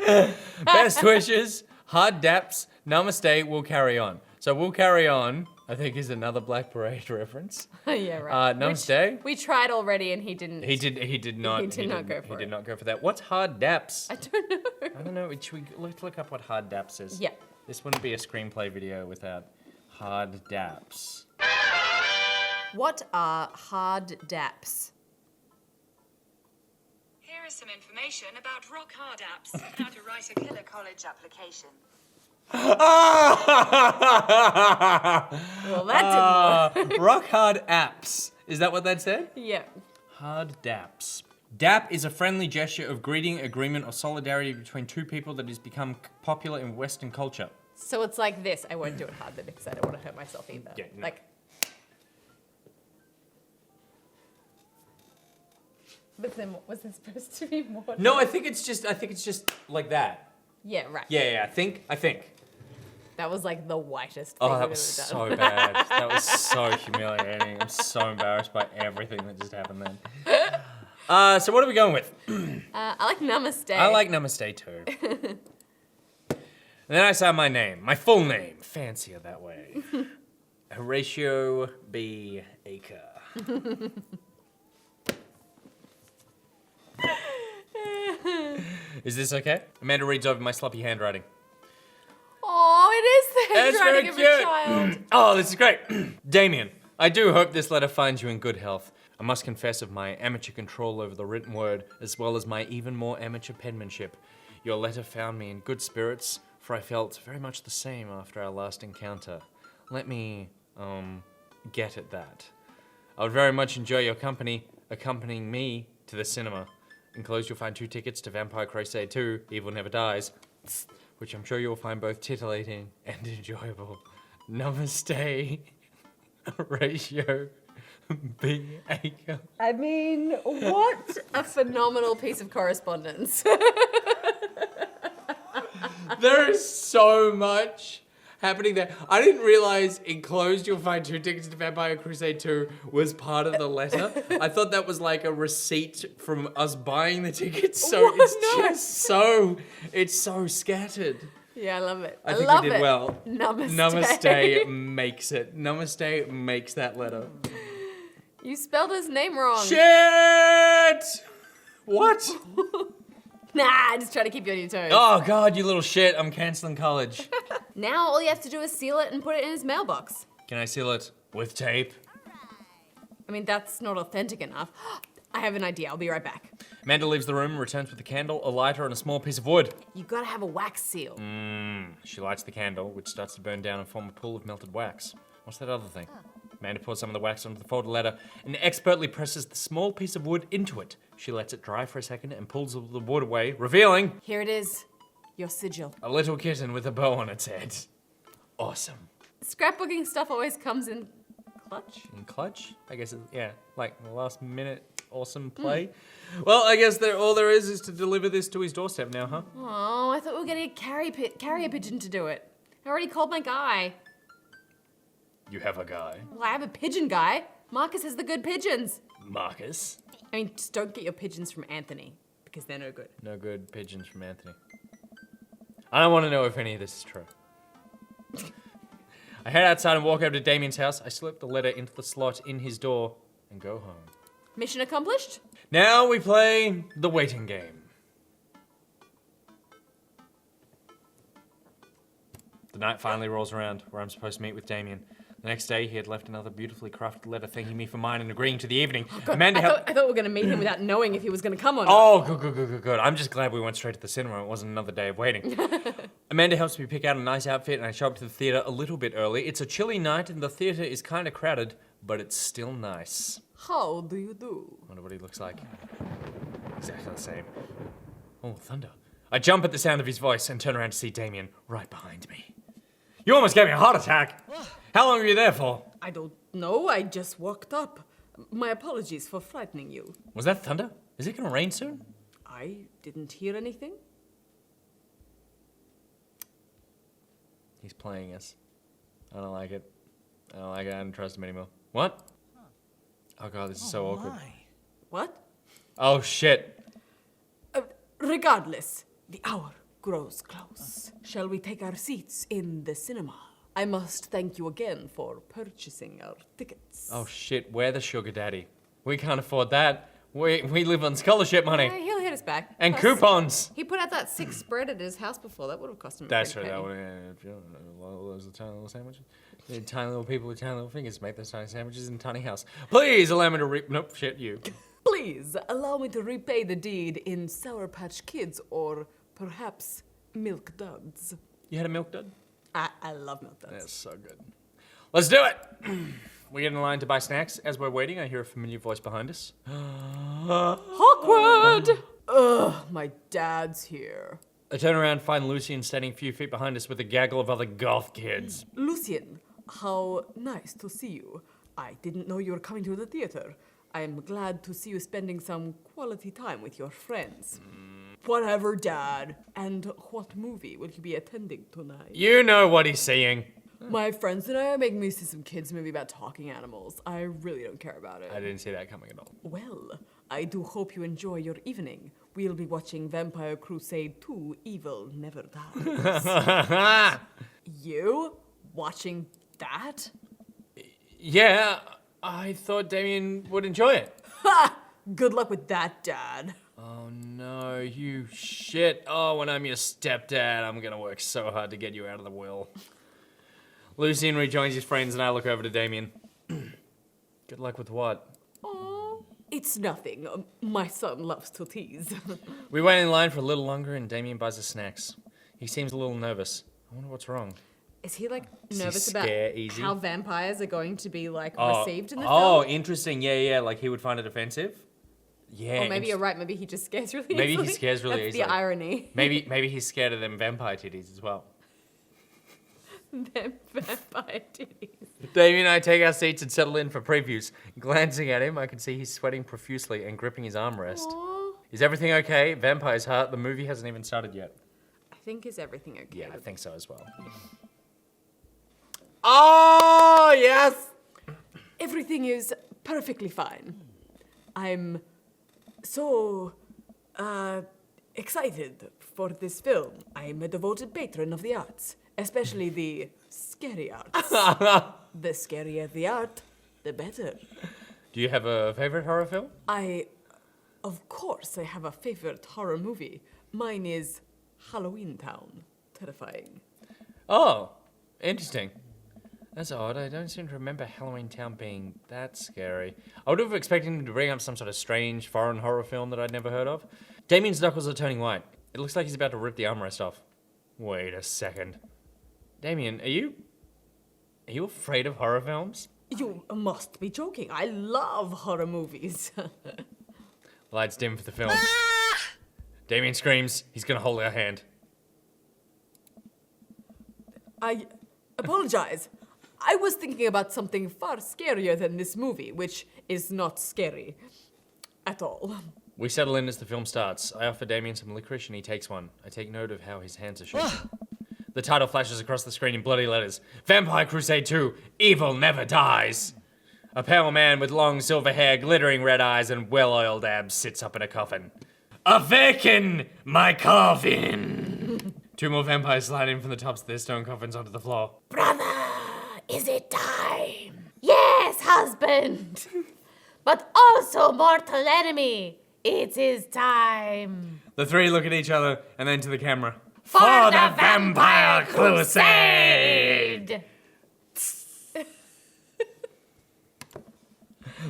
Speaker 1: Best wishes, hard daps, namaste, we'll carry on. So we'll carry on, I think is another Black Parade reference.
Speaker 2: Yeah, right.
Speaker 1: Namaste.
Speaker 2: Which we tried already and he didn't.
Speaker 1: He did not.
Speaker 2: He did not go for it.
Speaker 1: He did not go for that. What's hard daps?
Speaker 2: I don't know.
Speaker 1: I don't know. Should we look up what hard daps is?
Speaker 2: Yeah.
Speaker 1: This wouldn't be a screenplay video without hard daps.
Speaker 2: What are hard daps?
Speaker 3: Here is some information about rock hard apps and how to write a killer college application.
Speaker 2: Well, that didn't work.
Speaker 1: Rock hard apps. Is that what that said?
Speaker 2: Yeah.
Speaker 1: Hard daps. Dap is a friendly gesture of greeting, agreement, or solidarity between 2 people that has become popular in Western culture.
Speaker 2: So it's like this. I won't do it hard though because I don't want to hurt myself either.
Speaker 1: Yeah, no.
Speaker 2: Like. Was there supposed to be more?
Speaker 1: No, I think it's just like that.
Speaker 2: Yeah, right.
Speaker 1: Yeah, I think.
Speaker 2: That was like the whitest thing
Speaker 1: Oh,
Speaker 2: we've
Speaker 1: that
Speaker 2: ever
Speaker 1: was
Speaker 2: done.
Speaker 1: so bad. That was so humiliating. I'm so embarrassed by everything that just happened then. So what are we going with?
Speaker 2: I like namaste.
Speaker 1: I like namaste too. And then I saw my name, my full name, fancier that way. Horatio B. Aker. Is this okay? Amanda reads over my sloppy handwriting.
Speaker 2: Oh, it is the
Speaker 1: That's very
Speaker 2: handwriting of
Speaker 1: cute.
Speaker 2: a child.
Speaker 1: Oh, this is great. Damien, I do hope this letter finds you in good health. I must confess of my amateur control over the written word, as well as my even more amateur penmanship. Your letter found me in good spirits, for I felt very much the same after our last encounter. Let me, get at that. I would very much enjoy your company, accompanying me to the cinema. Enclosed, you'll find 2 tickets to Vampire Crusade 2, Evil Never Dies, which I'm sure you'll find both titillating and enjoyable. Namaste, Horatio B. Aker.
Speaker 2: I mean, what a phenomenal piece of correspondence.
Speaker 1: There is so much happening there. I didn't realize enclosed you'll find 2 tickets to Vampire Crusade 2 was part of the letter. I thought that was like a receipt from us buying the tickets. So
Speaker 2: Oh,
Speaker 1: it's so scattered.
Speaker 2: Yeah, I love it.
Speaker 1: I think
Speaker 2: love
Speaker 1: we did
Speaker 2: it.
Speaker 1: well.
Speaker 2: Namaste.
Speaker 1: Namaste makes it. Namaste makes that letter.
Speaker 2: You spelled his name wrong.
Speaker 1: Shit! What?
Speaker 2: Nah, just try to keep you on your toes.
Speaker 1: Oh God, you little shit! I'm canceling college.
Speaker 2: Now all you have to do is seal it and put it in his mailbox.
Speaker 1: Can I seal it with tape?
Speaker 2: I mean, that's not authentic enough. I have an idea. I'll be right back.
Speaker 1: Amanda leaves the room and returns with a candle, a lighter, and a small piece of wood.
Speaker 2: You gotta have a wax seal.
Speaker 1: She lights the candle, which starts to burn down and form a pool of melted wax. What's that other thing? Amanda pours some of the wax onto the folded letter and expertly presses the small piece of wood into it. She lets it dry for a second and pulls the wood away, revealing
Speaker 2: Here it is. Your sigil.
Speaker 1: a little kitten with a bow on its head. Awesome.
Speaker 2: Scrapbooking stuff always comes in clutch.
Speaker 1: In clutch? I guess, yeah, like the last minute awesome play. Well, I guess all there is to deliver this to his doorstep now, huh?
Speaker 2: Oh, I thought we were getting a carrier pigeon to do it. I already called my guy.
Speaker 1: You have a guy.
Speaker 2: Well, I have a pigeon guy. Marcus has the good pigeons.
Speaker 1: Marcus?
Speaker 2: I mean, just don't get your pigeons from Anthony, because they're no good.
Speaker 1: No good pigeons from Anthony. I don't want to know if any of this is true. I head outside and walk over to Damien's house. I slip the letter into the slot in his door and go home.
Speaker 2: Mission accomplished?
Speaker 1: Now we play the waiting game. The night finally rolls around where I'm supposed to meet with Damien. The next day, he had left another beautifully crafted letter thanking me for mine and agreeing to the evening. Amanda
Speaker 2: I thought we were going to meet him without knowing if he was going to come or not.
Speaker 1: Oh, good. I'm just glad we went straight to the cinema. It wasn't another day of waiting. Amanda helps me pick out a nice outfit, and I show up to the theater a little bit early. It's a chilly night, and the theater is kind of crowded, but it's still nice.
Speaker 2: How do you do?
Speaker 1: Wonder what he looks like. Exactly the same. Oh, thunder. I jump at the sound of his voice and turn around to see Damien right behind me. You almost gave me a heart attack. How long were you there for?
Speaker 2: I don't know. I just walked up. My apologies for frightening you.
Speaker 1: Was that thunder? Is it going to rain soon?
Speaker 2: I didn't hear anything.
Speaker 1: He's playing us. I don't like it. I don't trust him anymore. What? Oh god, this is so awkward.
Speaker 2: What?
Speaker 1: Oh shit.
Speaker 2: Regardless, the hour grows close. Shall we take our seats in the cinema? I must thank you again for purchasing our tickets.
Speaker 1: Oh shit, we're the sugar daddy. We can't afford that. We live on scholarship money.
Speaker 2: He'll hit us back.
Speaker 1: And
Speaker 2: Plus,
Speaker 1: coupons.
Speaker 2: He put out that 6 spread at his house before. That would have cost him
Speaker 1: That's
Speaker 2: a
Speaker 1: right.
Speaker 2: pretty
Speaker 1: That
Speaker 2: penny.
Speaker 1: would those tiny little sandwiches. The tiny little people with tiny little fingers make those tiny sandwiches in a tiny house. Please allow me to nope, shit you.
Speaker 2: Please allow me to repay the deed in Sour Patch Kids or perhaps Milk Duds.
Speaker 1: You had a milk dud?
Speaker 2: I love Milk Duds.
Speaker 1: That's so good. Let's do it. We get in line to buy snacks. As we're waiting, I hear a familiar voice behind us.
Speaker 2: Awkward! Ugh, my dad's here.
Speaker 1: I turn around and find Lucian standing a few feet behind us with a gaggle of other goth kids.
Speaker 2: Lucian, how nice to see you. I didn't know you were coming to the theater. I am glad to see you spending some quality time with your friends. Whatever, Dad. And what movie will you be attending tonight?
Speaker 1: You know what he's saying.
Speaker 2: My friends and I are making me see some kids' movie about talking animals. I really don't care about it.
Speaker 1: I didn't see that coming at all.
Speaker 2: Well, I do hope you enjoy your evening. We'll be watching Vampire Crusade 2 Evil Never Dies. You? Watching that?
Speaker 1: Yeah, I thought Damien would enjoy it.
Speaker 2: Ha! Good luck with that, Dad.
Speaker 1: Oh no, you shit. Oh, when I'm your stepdad, I'm gonna work so hard to get you out of the will. Lucian rejoins his friends and I look over to Damien. Good luck with what?
Speaker 2: Aw, it's nothing. My son loves to tease.
Speaker 1: We wait in line for a little longer and Damien buys us snacks. He seems a little nervous. I wonder what's wrong.
Speaker 2: Is he like
Speaker 1: Does he
Speaker 2: nervous about
Speaker 1: scare easy?
Speaker 2: how vampires are going to be like
Speaker 1: Oh,
Speaker 2: received in the
Speaker 1: oh,
Speaker 2: film?
Speaker 1: interesting. Yeah, like he would find it offensive. Yeah.
Speaker 2: Or maybe you're right. Maybe he just scares really
Speaker 1: Maybe he
Speaker 2: easily.
Speaker 1: scares really
Speaker 2: That's
Speaker 1: easily.
Speaker 2: the irony.
Speaker 1: Maybe he's scared of them vampire titties as well.
Speaker 2: Them vampire titties.
Speaker 1: Damien and I take our seats and settle in for previews. Glancing at him, I can see he's sweating profusely and gripping his armrest.
Speaker 2: Aw.
Speaker 1: Is everything okay? Vampire's Heart, the movie hasn't even started yet.
Speaker 2: I think is everything okay?
Speaker 1: Yeah, I
Speaker 2: with
Speaker 1: think so as well. Oh, yes!
Speaker 2: Everything is perfectly fine. I'm so excited for this film. I'm a devoted patron of the arts, especially the scary arts. The scarier the art, the better.
Speaker 1: Do you have a favorite horror film?
Speaker 2: Of course, I have a favorite horror movie. Mine is Halloween Town. Terrifying.
Speaker 1: Oh, interesting. That's odd. I don't seem to remember Halloween Town being that scary. I would have expected him to bring up some sort of strange foreign horror film that I'd never heard of. Damien's knuckles are turning white. It looks like he's about to rip the armrest off. Wait a second. Damien, are you afraid of horror films?
Speaker 2: You must be joking. I love horror movies.
Speaker 1: Lights dim for the film. Damien screams. He's gonna hold our hand.
Speaker 2: I apologize. I was thinking about something far scarier than this movie, which is not scary at all.
Speaker 1: We settle in as the film starts. I offer Damien some licorice and he takes one. I take note of how his hands are shaking. The title flashes across the screen in bloody letters. Vampire Crusade 2, Evil Never Dies. A pale man with long silver hair, glittering red eyes, and well-oiled abs sits up in a coffin. Awaken my coffin! Two more vampires slide in from the tops of their stone coffins onto the floor.
Speaker 2: Brother, Is it time? Yes, husband. But also, mortal enemy, it is time.
Speaker 1: The three look at each other and then to the camera.
Speaker 2: For the Vampire Crusade!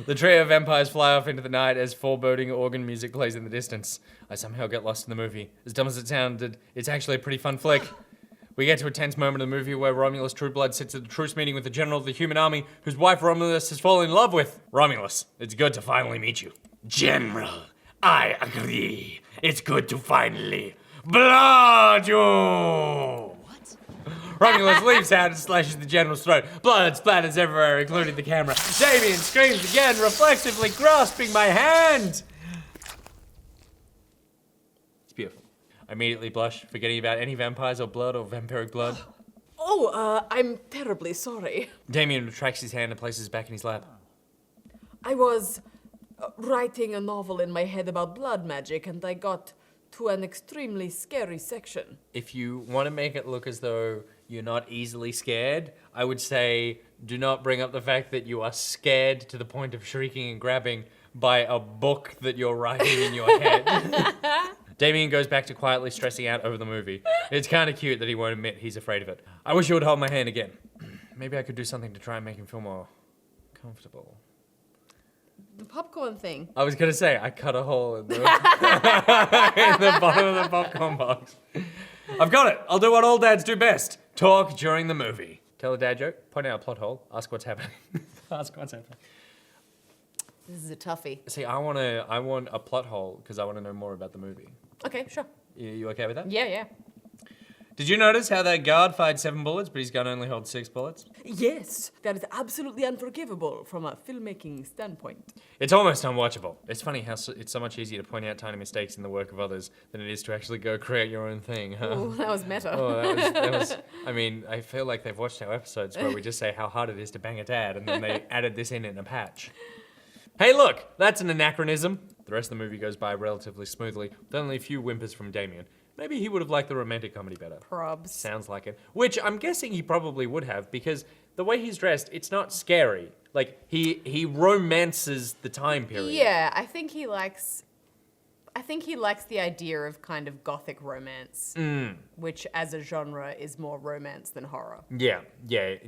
Speaker 1: The trio of vampires fly off into the night as foreboding organ music plays in the distance. I somehow get lost in the movie. As dumb as it sounded, it's actually a pretty fun flick. We get to a tense moment in the movie where Romulus Trueblood sits at a truce meeting with the general of the human army, whose wife Romulus has fallen in love with. Romulus, it's good to finally meet you. General, I agree. It's good to finally blood you. Romulus leaps out and slashes the general's throat. Blood splatters everywhere, including the camera. Damien screams again, reflexively grasping my hand. It's beautiful. I immediately blush, forgetting about any vampires or blood or vampiric blood.
Speaker 2: I'm terribly sorry.
Speaker 1: Damien retracts his hand and places it back in his lap.
Speaker 2: I was writing a novel in my head about blood magic, and I got to an extremely scary section.
Speaker 1: If you want to make it look as though you're not easily scared, I would say do not bring up the fact that you are scared to the point of shrieking and grabbing by a book that you're writing in your head. Damien goes back to quietly stressing out over the movie. It's kind of cute that he won't admit he's afraid of it. I wish you would hold my hand again. Maybe I could do something to try and make him feel more comfortable.
Speaker 2: The popcorn thing.
Speaker 1: I was going to say, I cut a hole in the, in the bottom of the popcorn box. I've got it. I'll do what all dads do best. Talk during the movie. Tell a dad joke, point out a plot hole, ask what's happening. Ask what's happening.
Speaker 2: This is a toughie.
Speaker 1: See, I want a plot hole because I want to know more about the movie.
Speaker 2: Okay, sure.
Speaker 1: You okay with that?
Speaker 2: Yeah.
Speaker 1: Did you notice how that guard fired 7 bullets, but his gun only holds 6 bullets?
Speaker 2: Yes, that is absolutely unforgivable from a filmmaking standpoint.
Speaker 1: It's almost unwatchable. It's funny how it's so much easier to point out tiny mistakes in the work of others than it is to actually go create your own thing, huh?
Speaker 2: Oh, that was meta.
Speaker 1: Oh, that was, I mean, I feel like they've watched our episodes where we just say how hard it is to bang a dad, and then they added this in a patch. Hey, look, that's an anachronism. The rest of the movie goes by relatively smoothly, with only a few whimpers from Damien. Maybe he would have liked the romantic comedy better.
Speaker 2: Probs.
Speaker 1: Sounds like it. Which I'm guessing he probably would have, because the way he's dressed, it's not scary. Like, he romances the time period.
Speaker 2: Yeah, I think he likes the idea of kind of gothic romance, which as a genre is more romance than horror.
Speaker 1: Yeah,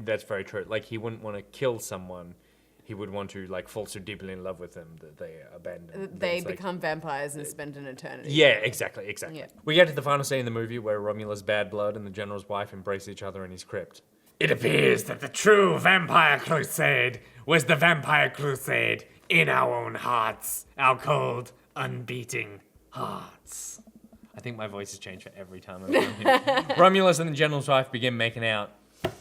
Speaker 1: that's very true. Like, he wouldn't want to kill someone. He would want to, like, fall so deeply in love with them that they abandon.
Speaker 2: They become vampires and spend an eternity.
Speaker 1: Yeah, exactly.
Speaker 2: Yeah.
Speaker 1: We get to the final scene in the movie where Romulus' bad blood and the general's wife embrace each other in his crypt. It appears that the true vampire crusade was the vampire crusade in our own hearts. Our cold, unbeating hearts. I think my voice has changed for every time I've done here. Romulus and the general's wife begin making out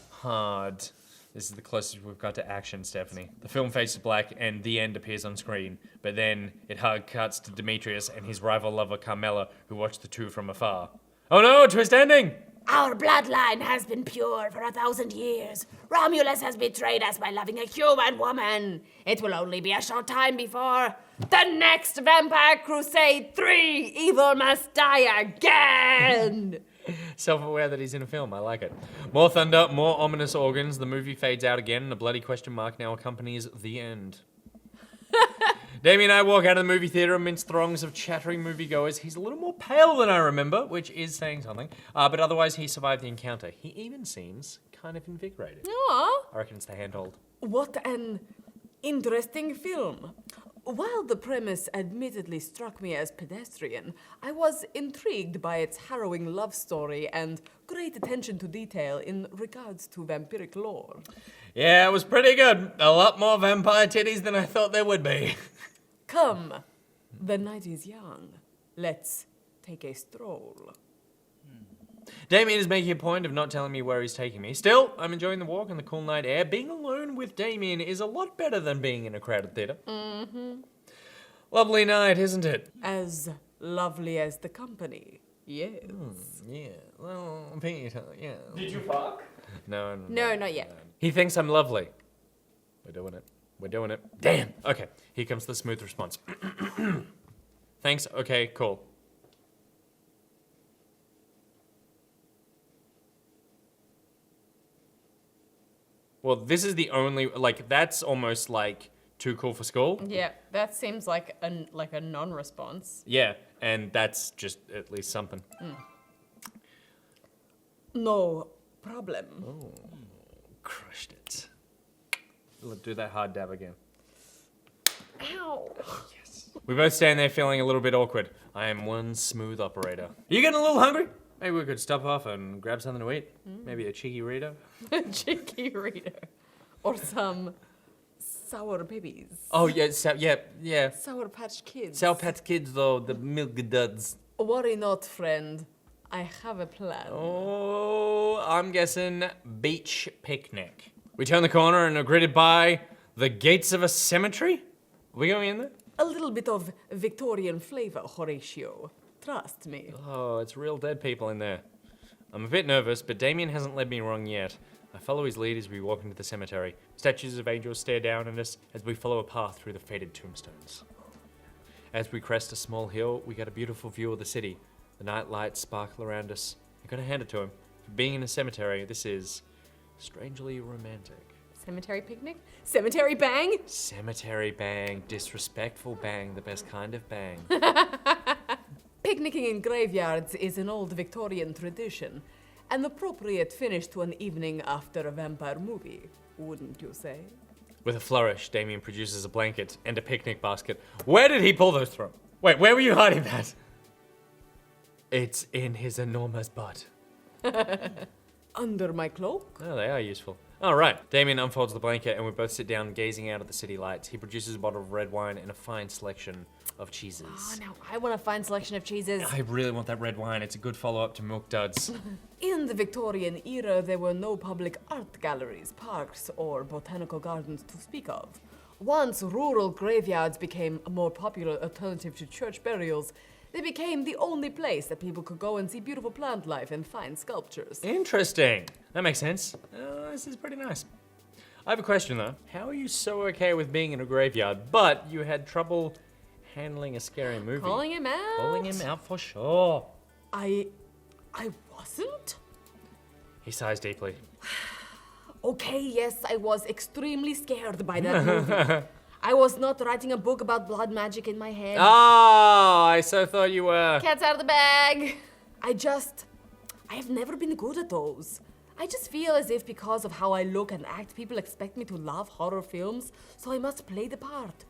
Speaker 1: hard. This is the closest we've got to action, Stephanie. The film fades to black and the end appears on screen, but then it hard cuts to Demetrius and his rival lover Carmela, who watch the two from afar. Oh no, twist ending!
Speaker 4: Our bloodline has been pure for 1,000 years. Romulus has betrayed us by loving a human woman. It will only be a short time before
Speaker 2: The next Vampire Crusade 3, evil must die again!
Speaker 1: Self-aware that he's in a film, I like it. More thunder, more ominous organs, the movie fades out again, and a bloody question mark now accompanies the end. Damien and I walk out of the movie theater amidst throngs of chattering moviegoers. He's a little more pale than I remember, which is saying something. But otherwise, he survived the encounter. He even seems kind of invigorated.
Speaker 2: Aw,
Speaker 1: I reckon it's the handhold.
Speaker 2: what an interesting film. While the premise admittedly struck me as pedestrian, I was intrigued by its harrowing love story and great attention to detail in regards to vampiric lore.
Speaker 1: Yeah, it was pretty good. A lot more vampire titties than I thought there would be.
Speaker 2: Come, the night is young. Let's take a stroll.
Speaker 1: Damien is making a point of not telling me where he's taking me. Still, I'm enjoying the walk and the cool night air. Being alone with Damien is a lot better than being in a crowded theater. Mm-hmm. Lovely night, isn't it?
Speaker 2: As lovely as the company, yes.
Speaker 1: Yeah, well, Peter, yeah.
Speaker 5: Did you fuck?
Speaker 1: No,
Speaker 2: not yet.
Speaker 1: He thinks I'm lovely. We're doing it. We're doing it. Damn. Okay, here comes the smooth response. Thanks, okay, cool. Well, this is the only, like, that's almost like too cool for school.
Speaker 2: Yeah, that seems like a non-response.
Speaker 1: Yeah, and that's just at least something.
Speaker 2: No problem.
Speaker 1: Oh, crushed it. Let's do that hard dab again.
Speaker 2: Ow.
Speaker 1: Yes. We both stand there feeling a little bit awkward. I am one smooth operator. You getting a little hungry? Maybe we could stop off and grab something to eat. Maybe a cheeky Rito.
Speaker 2: Cheeky reader. Or some sour babies.
Speaker 1: Oh yeah, yeah.
Speaker 2: Sour Patch Kids.
Speaker 1: Sour Patch Kids though, the milk duds.
Speaker 2: Worry not, friend. I have a plan.
Speaker 1: Oh, I'm guessing beach picnic. We turn the corner and are greeted by the gates of a cemetery. Are we going in there?
Speaker 2: A little bit of Victorian flavor, Horatio. Trust me.
Speaker 1: Oh, it's real dead people in there. I'm a bit nervous, but Damien hasn't led me wrong yet. I follow his lead as we walk into the cemetery. Statues of angels stare down at us as we follow a path through the faded tombstones. As we crest a small hill, we get a beautiful view of the city. The night lights sparkle around us. I gotta hand it to him. For being in a cemetery, this is strangely romantic.
Speaker 2: Cemetery picnic? Cemetery bang?
Speaker 1: Cemetery bang, disrespectful bang, the best kind of bang.
Speaker 2: Picnicking in graveyards is an old Victorian tradition, an appropriate finish to an evening after a vampire movie, wouldn't you say?
Speaker 1: With a flourish, Damien produces a blanket and a picnic basket. Where did he pull those from? Wait, where were you hiding that? It's in his enormous butt.
Speaker 2: Under my cloak?
Speaker 1: Oh, they are useful. All right. Damien unfolds the blanket and we both sit down gazing out at the city lights. He produces a bottle of red wine and a fine selection of cheeses.
Speaker 2: Oh, now I want a fine selection of cheeses.
Speaker 1: I really want that red wine. It's a good follow-up to Milk Duds.
Speaker 2: In the Victorian era, there were no public art galleries, parks, or botanical gardens to speak of. Once rural graveyards became a more popular alternative to church burials, they became the only place that people could go and see beautiful plant life and fine sculptures.
Speaker 1: Interesting. That makes sense. This is pretty nice. I have a question though. How are you so okay with being in a graveyard, but you had trouble handling a scary movie?
Speaker 2: Calling him out?
Speaker 1: Calling him out for sure.
Speaker 2: I wasn't?
Speaker 1: He sighs deeply.
Speaker 2: Okay, yes, I was extremely scared by that movie. I was not writing a book about blood magic in my head.
Speaker 1: Oh, I so thought you were.
Speaker 2: Cat's out of the bag. I have never been good at those. I just feel as if because of how I look and act, people expect me to love horror films, so I must play the part.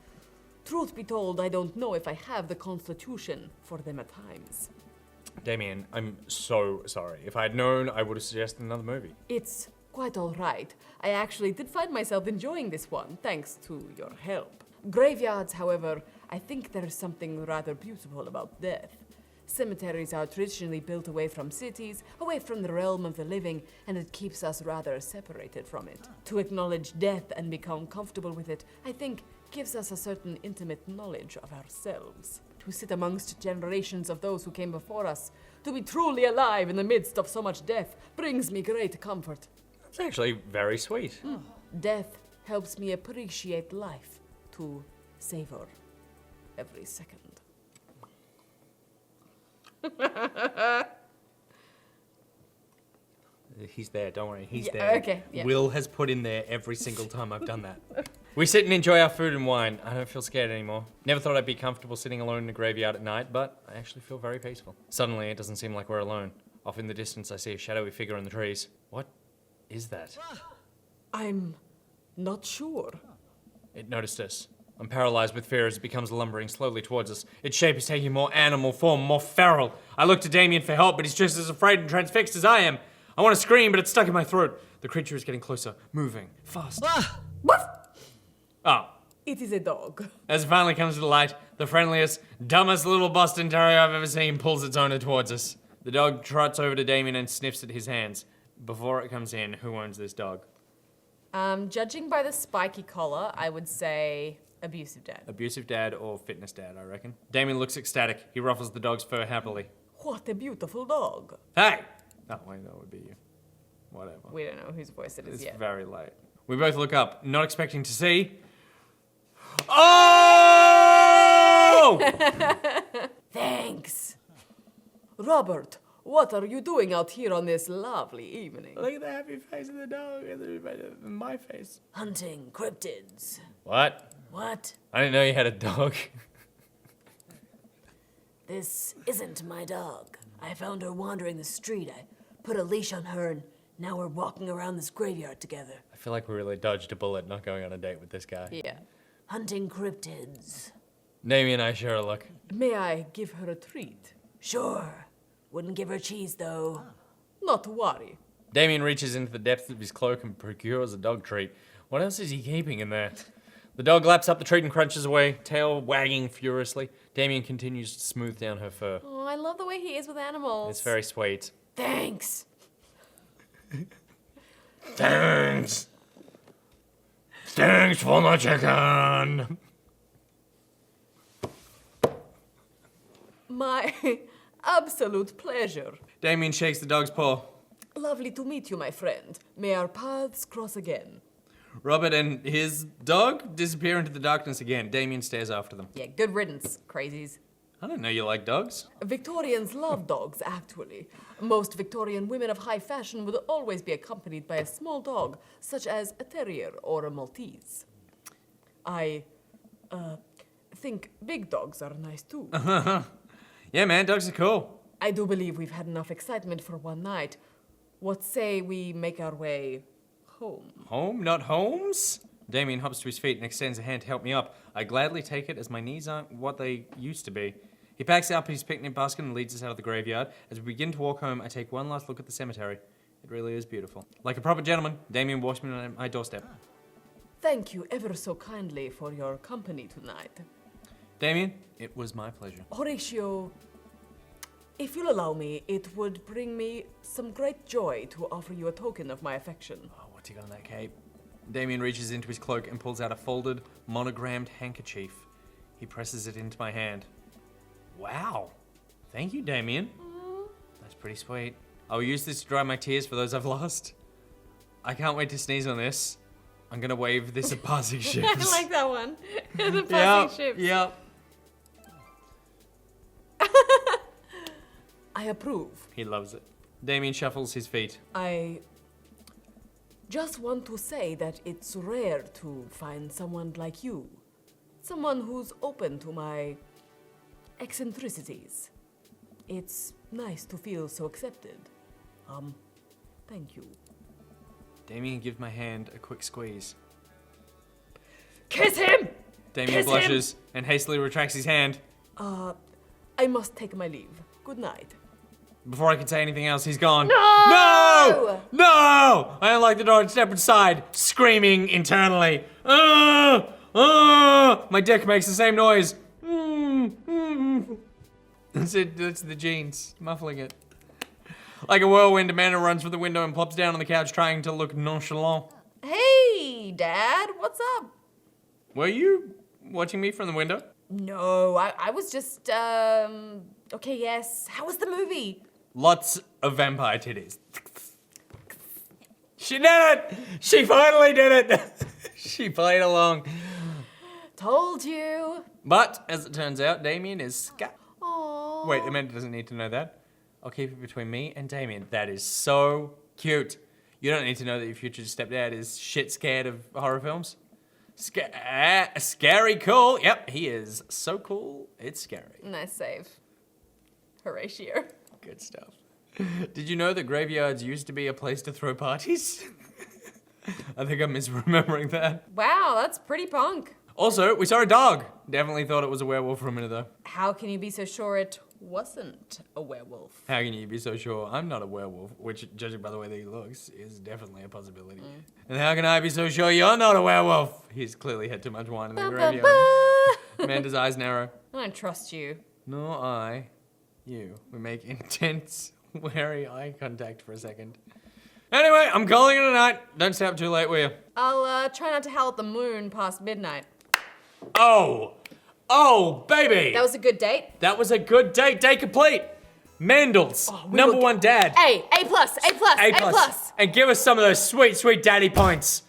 Speaker 2: Truth be told, I don't know if I have the constitution for them at times.
Speaker 1: Damien, I'm so sorry. If I'd known, I would have suggested another movie.
Speaker 2: It's quite all right. I actually did find myself enjoying this one, thanks to your help. Graveyards, however, I think there is something rather beautiful about death. Cemeteries are traditionally built away from cities, away from the realm of the living, and it keeps us rather separated from it. To acknowledge death and become comfortable with it, I think, gives us a certain intimate knowledge of ourselves. To sit amongst generations of those who came before us, to be truly alive in the midst of so much death, brings me great comfort.
Speaker 1: That's actually very sweet.
Speaker 2: Death helps me appreciate life, to savor every second.
Speaker 1: He's there, don't worry. He's
Speaker 2: Yeah,
Speaker 1: there.
Speaker 2: okay, yeah.
Speaker 1: Will has put in there every single time I've done that. We sit and enjoy our food and wine. I don't feel scared anymore. Never thought I'd be comfortable sitting alone in a graveyard at night, but I actually feel very peaceful. Suddenly, it doesn't seem like we're alone. Off in the distance, I see a shadowy figure in the trees. What is that?
Speaker 2: I'm not sure.
Speaker 1: It noticed us. I'm paralyzed with fear as it becomes lumbering slowly towards us. Its shape is taking more animal form, more feral. I look to Damien for help, but he's just as afraid and transfixed as I am. I want to scream, but it's stuck in my throat. The creature is getting closer, moving, fast.
Speaker 2: Woof!
Speaker 1: Oh.
Speaker 2: It is a dog.
Speaker 1: As it finally comes to the light, the friendliest, dumbest little Boston Terrier I've ever seen pulls its owner towards us. The dog trots over to Damien and sniffs at his hands. Before it comes in, who owns this dog?
Speaker 2: Judging by the spiky collar, I would say abusive dad.
Speaker 1: Abusive dad or fitness dad, I reckon. Damien looks ecstatic. He ruffles the dog's fur happily.
Speaker 2: What a beautiful dog.
Speaker 1: Hey! Oh, wait, that would be you. Whatever.
Speaker 2: We don't know whose voice it is
Speaker 1: It's
Speaker 2: yet.
Speaker 1: very late. We both look up, not expecting to see... Oh!
Speaker 2: Thanks. Robert, What are you doing out here on this lovely evening?
Speaker 1: Look at the happy face of the dog and my face.
Speaker 4: Hunting cryptids.
Speaker 1: What?
Speaker 4: What?
Speaker 1: I didn't know you had a dog.
Speaker 4: This isn't my dog. I found her wandering the street. I put a leash on her, and now we're walking around this graveyard together.
Speaker 1: I feel like we really dodged a bullet not going on a date with this guy.
Speaker 2: Yeah.
Speaker 4: Hunting cryptids.
Speaker 1: Damien, I share a look.
Speaker 2: May I give her a treat?
Speaker 4: Sure. Wouldn't give her cheese, though.
Speaker 2: Not to worry.
Speaker 1: Damien reaches into the depths of his cloak and procures a dog treat. What else is he keeping in there? The dog laps up the treat and crunches away, tail wagging furiously. Damien continues to smooth down her fur.
Speaker 2: Oh, I love the way he is with animals.
Speaker 1: It's very sweet.
Speaker 4: Thanks.
Speaker 1: Thanks! Thanks for the chicken!
Speaker 2: My absolute pleasure.
Speaker 1: Damien shakes the dog's paw.
Speaker 2: Lovely to meet you, my friend. May our paths cross again.
Speaker 1: Robert and his dog disappear into the darkness again. Damien stares after them.
Speaker 2: Yeah, good riddance, crazies.
Speaker 1: I didn't know you like dogs.
Speaker 2: Victorians love dogs, actually. Most Victorian women of high fashion would always be accompanied by a small dog, such as a terrier or a Maltese. I, think big dogs are nice too.
Speaker 1: Yeah, man, dogs are cool.
Speaker 2: I do believe we've had enough excitement for one night. What say we make our way home?
Speaker 1: Home, not homes? Damien hops to his feet and extends a hand to help me up. I gladly take it as my knees aren't what they used to be. He packs up his picnic basket and leads us out of the graveyard. As we begin to walk home, I take one last look at the cemetery. It really is beautiful. Like a proper gentleman, Damien walks me on my doorstep.
Speaker 2: Thank you ever so kindly for your company tonight.
Speaker 1: Damien, it was my pleasure.
Speaker 2: Horatio, if you'll allow me, it would bring me some great joy to offer you a token of my affection.
Speaker 1: Oh, what's he got on that cape? Damien reaches into his cloak and pulls out a folded, monogrammed handkerchief. He presses it into my hand. Wow. Thank you, Damien. That's pretty sweet. I'll use this to dry my tears for those I've lost. I can't wait to sneeze on this. I'm gonna wave this at passing ships.
Speaker 2: I like that one. The passing ships.
Speaker 1: Yep.
Speaker 2: I approve.
Speaker 1: He loves it. Damien shuffles his feet.
Speaker 2: I just want to say that it's rare to find someone like you. Someone who's open to my eccentricities. It's nice to feel so accepted. Thank you.
Speaker 1: Damien gives my hand a quick squeeze.
Speaker 4: Kiss him!
Speaker 1: Damien
Speaker 4: Kiss
Speaker 1: blushes and hastily retracts his hand.
Speaker 2: I must take my leave. Good night.
Speaker 1: Before I can say anything else, he's gone.
Speaker 4: No!
Speaker 1: No! No! I unlock the door and step inside, screaming internally. My dick makes the same noise. That's it. That's the jeans muffling it. Like a whirlwind, Amanda runs for the window and plops down on the couch, trying to look nonchalant.
Speaker 2: Hey, Dad, what's up?
Speaker 1: Were you watching me from the window?
Speaker 2: No, I was just, okay, yes. How was the movie?
Speaker 1: Lots of vampire titties. She did it! She finally did it! She played along.
Speaker 2: Told you.
Speaker 1: But, as it turns out, Damien is
Speaker 2: Aww.
Speaker 1: Wait, Amanda doesn't need to know that. I'll keep it between me and Damien. That is so cute. You don't need to know that your future stepdad is shit scared of horror films. Scary cool. Yep, he is so cool, it's scary.
Speaker 2: Nice save. Horatio.
Speaker 1: Good stuff. Did you know that graveyards used to be a place to throw parties? I think I'm misremembering that.
Speaker 2: Wow, that's pretty punk.
Speaker 1: Also, we saw a dog. Definitely thought it was a werewolf for a minute though.
Speaker 2: How can you be so sure it wasn't a werewolf?
Speaker 1: How can you be so sure I'm not a werewolf? Which, judging by the way that he looks, is definitely a possibility. And how can I be so sure you're not a werewolf? He's clearly had too much wine in the graveyard. Amanda's eyes narrow.
Speaker 2: I don't trust you.
Speaker 1: Nor I. You. We make intense, wary eye contact for a second. Anyway, I'm calling it a night. Don't stay up too late, will you?
Speaker 2: I'll try not to howl at the moon past midnight.
Speaker 1: Oh! Oh, baby!
Speaker 2: That was a good date.
Speaker 1: That was a good date. Day complete. Mandels. Number one dad.
Speaker 2: A plus, A plus, A plus.
Speaker 1: And give us some of those sweet, sweet daddy points.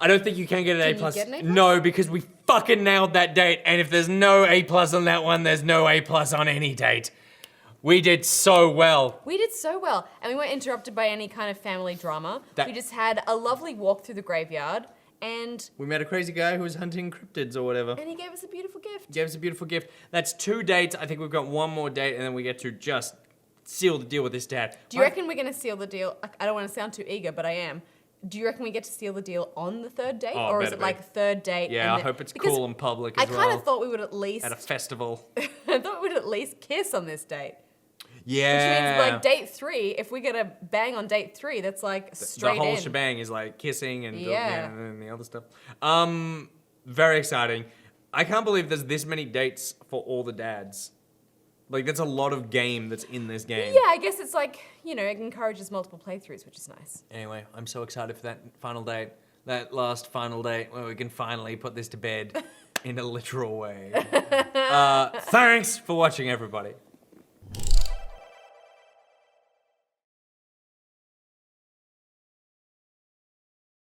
Speaker 1: I don't think you can get an A plus.
Speaker 2: Get an A+?
Speaker 1: No, because we fucking nailed that date. And if there's no A plus on that one, there's no A plus on any date. We did so well.
Speaker 2: We did so well, and we weren't interrupted by any kind of family drama.
Speaker 1: That-
Speaker 2: We just had a lovely walk through the graveyard, and
Speaker 1: We met a crazy guy who was hunting cryptids or whatever.
Speaker 2: he gave us a beautiful gift.
Speaker 1: Gave us a beautiful gift. That's 2 dates. I think we've got one more date, and then we get to just seal the deal with this dad.
Speaker 2: Do you reckon we're going to seal the deal? I don't want to sound too eager, but I am. Do you reckon we get to seal the deal on the third date?
Speaker 1: Oh,
Speaker 2: or is
Speaker 1: better
Speaker 2: it
Speaker 1: be.
Speaker 2: like third date?
Speaker 1: Yeah,
Speaker 2: and
Speaker 1: I
Speaker 2: then-
Speaker 1: hope it's
Speaker 2: because
Speaker 1: cool and public
Speaker 2: I
Speaker 1: as
Speaker 2: kind
Speaker 1: well.
Speaker 2: of thought we would at least...
Speaker 1: At a festival.
Speaker 2: I thought we would at least kiss on this date.
Speaker 1: Yeah.
Speaker 2: Which means like date 3, if we get a bang on date 3, that's like straight
Speaker 1: the whole
Speaker 2: in.
Speaker 1: shebang is like kissing and,
Speaker 2: Yeah.
Speaker 1: and then the other stuff. Very exciting. I can't believe there's this many dates for all the dads. Like, that's a lot of game that's in this game.
Speaker 2: Yeah, I guess it's like, you know, it encourages multiple playthroughs, which is nice.
Speaker 1: Anyway, I'm so excited for that final date. That last final date where we can finally put this to bed in a literal way. Thanks for watching, everybody.